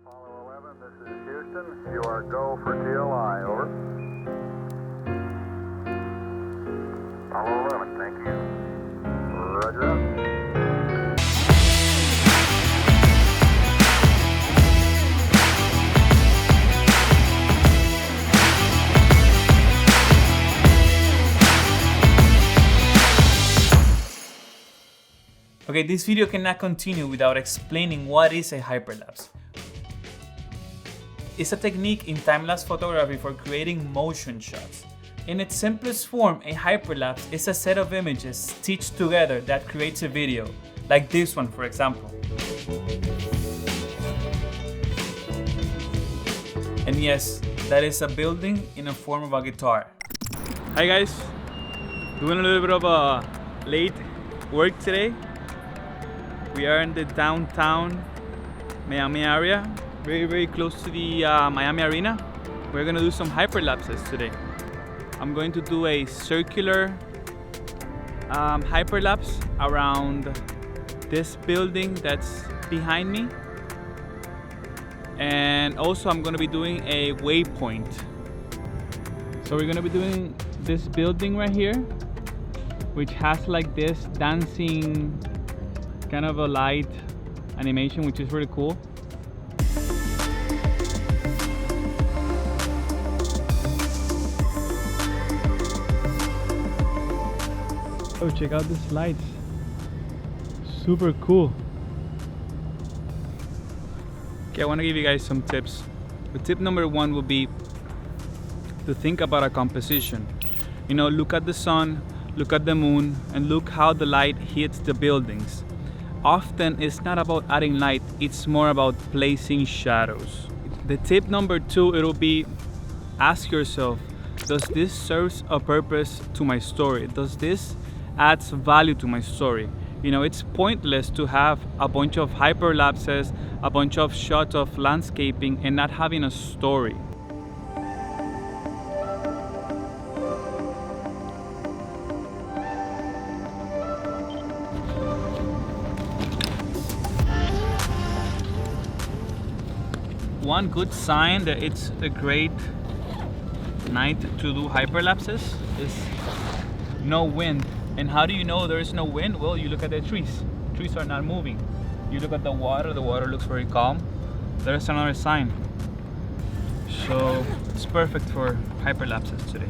Apollo 11, this is Houston. You are go for TLI, over. Apollo 11, thank you. Roger up. Okay, this video cannot continue without explaining what is a hyperlapse. It's a technique in time-lapse photography for creating motion shots. In its simplest form, a hyperlapse is a set of images stitched together that creates a video, like this one for example. And yes, that is a building in the form of a guitar. Hi guys, doing a little bit of a late work today. We are in the downtown Miami area, very close to the Miami Arena. We're gonna do some hyperlapses today. I'm going to do a circular hyperlapse around this building that's behind me. And also I'm gonna be doing a waypoint. So we're gonna be doing this building right here, which has like this dancing kind of a light animation, which is really cool. Oh, check out these lights. Super cool. Okay, I want to give you guys some tips. The tip number one will be to think about a composition. You know, look at the sun, look at the moon, and look how the light hits the buildings. Often it's not about adding light, it's more about placing shadows. The tip number two, it'll be ask yourself, does this serve a purpose to my story? Does this adds value to my story? You know, it's pointless to have a bunch of hyperlapses, a bunch of shots of landscaping and not having a story. One good sign that it's a great night to do hyperlapses is no wind. And how do you know there is no wind? Well, you look at the trees. Trees are not moving. You look at the water looks very calm. There's another sign. So it's perfect for hyperlapses today.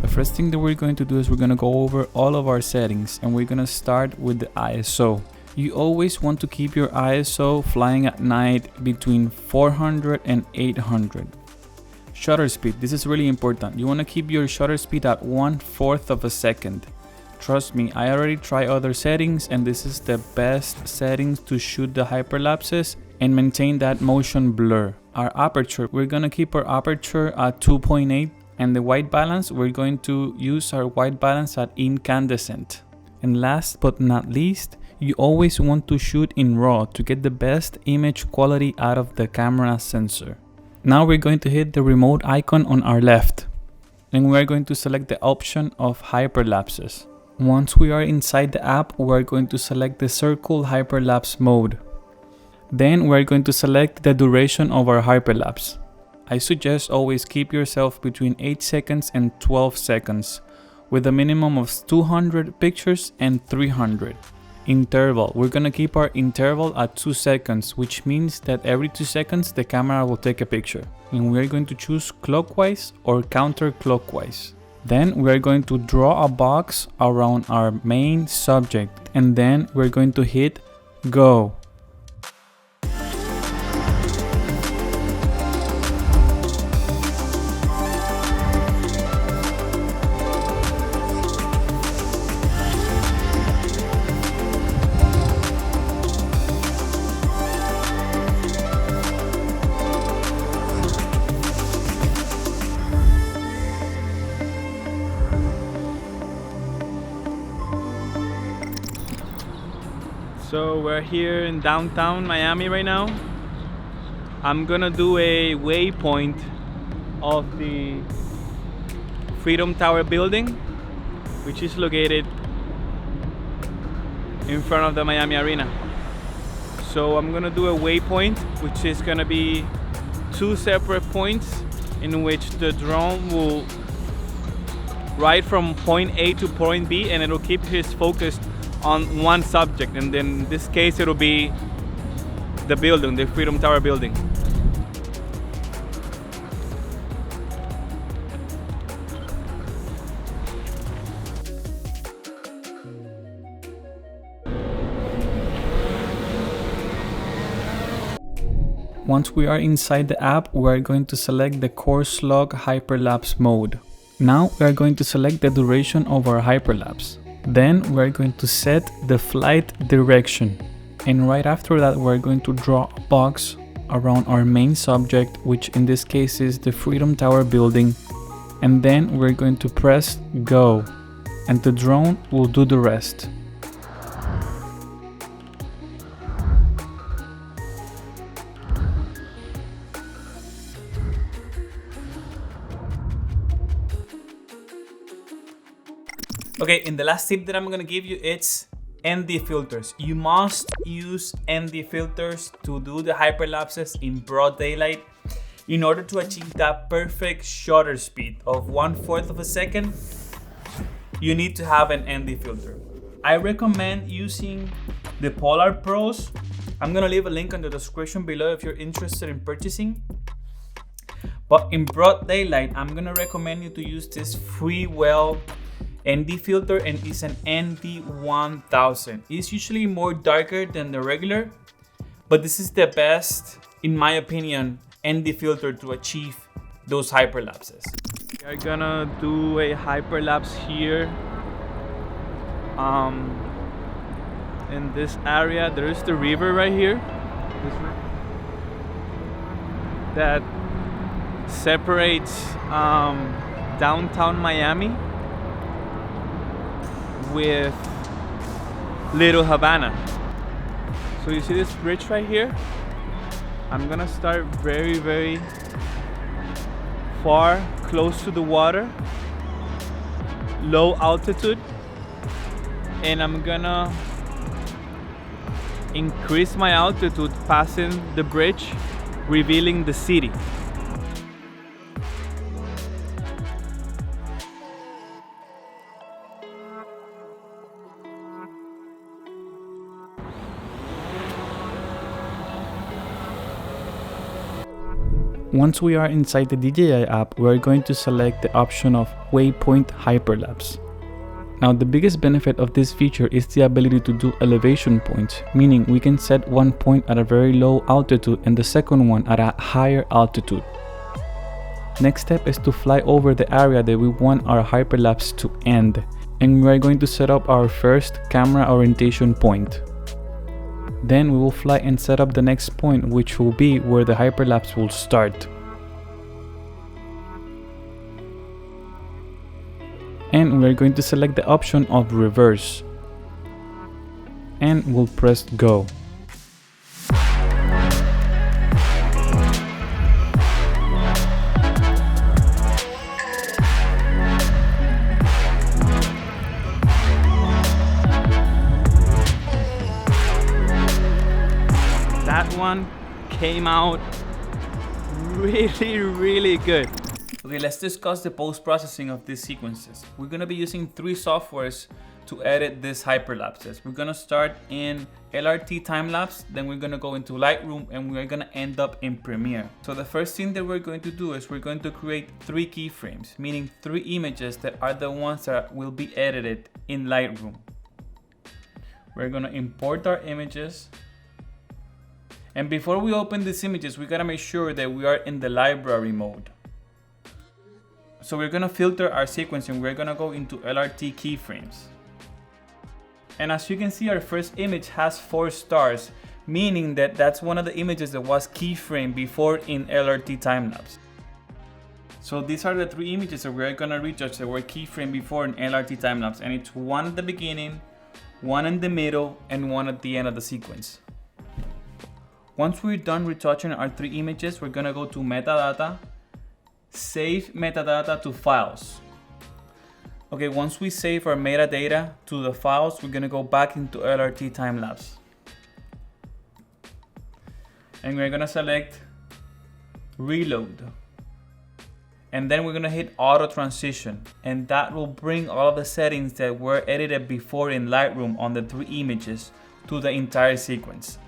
The first thing that we're going to do is we're going to go over all of our settings, and we're going to start with the ISO. You always want to keep your ISO flying at night between 400 and 800. Shutter speed, this is really important. You want to keep your shutter speed at 1/4 of a second. Trust me, I already tried other settings and this is the best settings to shoot the hyperlapses and maintain that motion blur. Our aperture, we're going to keep our aperture at 2.8. And the white balance, we're going to use our white balance at incandescent. And last but not least, you always want to shoot in RAW to get the best image quality out of the camera sensor. Now we're going to hit the remote icon on our left. And we're going to select the option of hyperlapses. Once we are inside the app, we're going to select the circle hyperlapse mode. Then we're going to select the duration of our hyperlapse. I suggest always keep yourself between 8 seconds and 12 seconds with a minimum of 200 pictures and 300. Interval, we're gonna keep our interval at 2 seconds, which means that every 2 seconds the camera will take a picture. And we're going to choose clockwise or counterclockwise. Then we're going to draw a box around our main subject and then we're going to hit go. So we're here in downtown Miami right now. I'm gonna do a waypoint of the Freedom Tower building, which is located in front of the Miami Arena. So I'm gonna do a waypoint, which is gonna be 2 separate points in which the drone will ride from point A to point B, and it'll keep his focus on one subject. And then in this case, it'll be the building, the Freedom Tower building. Once we are inside the app, we are going to select the course log hyperlapse mode. Now we are going to select the duration of our hyperlapse. Then we are going to set the flight direction. And right after that, we're going to draw a box around our main subject, which in this case is the Freedom Tower building. And then we're going to press go, and the drone will do the rest. Okay, and the last tip that I'm gonna give you, it's ND filters. You must use ND filters to do the hyperlapses in broad daylight in order to achieve that perfect shutter speed of 1/4 of a second. You need to have an ND filter. I recommend using the Polar Pros. I'm gonna leave a link in the description below if you're interested in purchasing. But in broad daylight, I'm gonna recommend you to use this Freewell ND filter, and it's an ND1000. It's usually more darker than the regular, but this is the best, in my opinion, ND filter to achieve those hyperlapses. We are gonna do a hyperlapse here. In this area, there is the river right here. That separates downtown Miami with Little Havana. So you see this bridge right here? I'm gonna start very far, close to the water, low altitude, and I'm gonna increase my altitude passing the bridge, revealing the city. Once we are inside the DJI app, we are going to select the option of Waypoint Hyperlapse. Now, the biggest benefit of this feature is the ability to do elevation points, meaning we can set one point at a very low altitude and the second one at a higher altitude. Next step is to fly over the area that we want our hyperlapse to end, and we are going to set up our first camera orientation point. Then we will fly and set up the next point, which will be where the hyperlapse will start. And we're going to select the option of reverse. And we'll press go. That one came out really good. Okay, let's discuss the post-processing of these sequences. We're gonna be using 3 softwares to edit these hyperlapses. We're gonna start in LRT time-lapse, then we're gonna go into Lightroom, and we're gonna end up in Premiere. So the first thing that we're going to do is we're going to create 3 keyframes, meaning 3 images that are the ones that will be edited in Lightroom. We're gonna import our images. And before we open these images, we gotta make sure that we are in the library mode. So we're gonna filter our sequence and we're gonna go into LRT keyframes. And as you can see, our first image has 4 stars, meaning that that's one of the images that was keyframed before in LRT time-lapse. So these are the 3 images that we're gonna retouch that were keyframed before in LRT time-lapse, and it's 1 at the beginning, 1 in the middle, and 1 at the end of the sequence. Once we're done retouching our 3 images, we're gonna go to metadata, Save metadata to files. Okay, once we save our metadata to the files, we're gonna go back into LRT time-lapse. And we're gonna select reload. And then we're gonna hit auto transition. And that will bring all of the settings that were edited before in Lightroom on the 3 images to the entire sequence.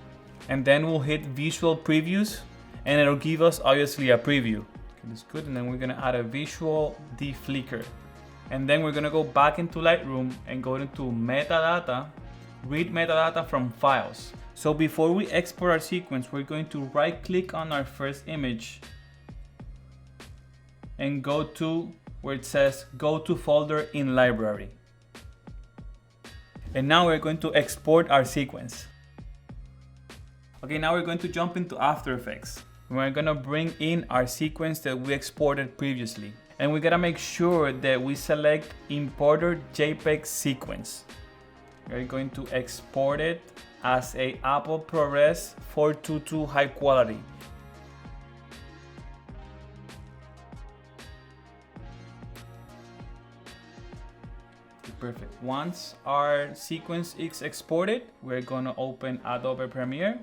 And then we'll hit visual previews and it'll give us obviously a preview. Okay, that's good. And then we're gonna add a visual deflicker. And then we're gonna go back into Lightroom and go into metadata, read metadata from files. So before we export our sequence, we're going to right click on our first image and go to where it says go to folder in library. And now we're going to export our sequence. Okay, now we're going to jump into After Effects. We're gonna bring in our sequence that we exported previously. And we gotta make sure that we select Importer JPEG Sequence. We're going to export it as a Apple ProRes 422 high quality. Perfect. Once our sequence is exported, we're gonna open Adobe Premiere.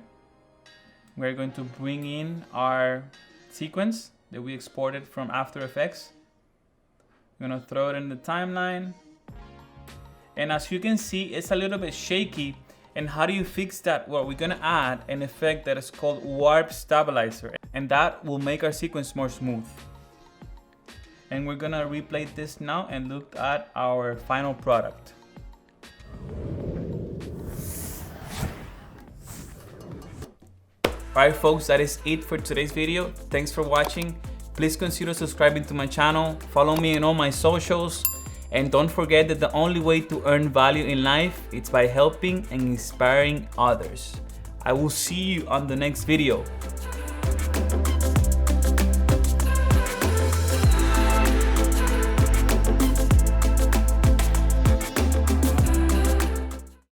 We're going to bring in our sequence that we exported from After Effects. I'm gonna throw it in the timeline. And as you can see, it's a little bit shaky. And how do you fix that? Well, we're gonna add an effect that is called Warp Stabilizer. And that will make our sequence more smooth. And we're gonna replay this now and look at our final product. Alright folks, that is it for today's video. Thanks for watching. Please consider subscribing to my channel, follow me on all my socials, and don't forget that the only way to earn value in life is by helping and inspiring others. I will see you on the next video.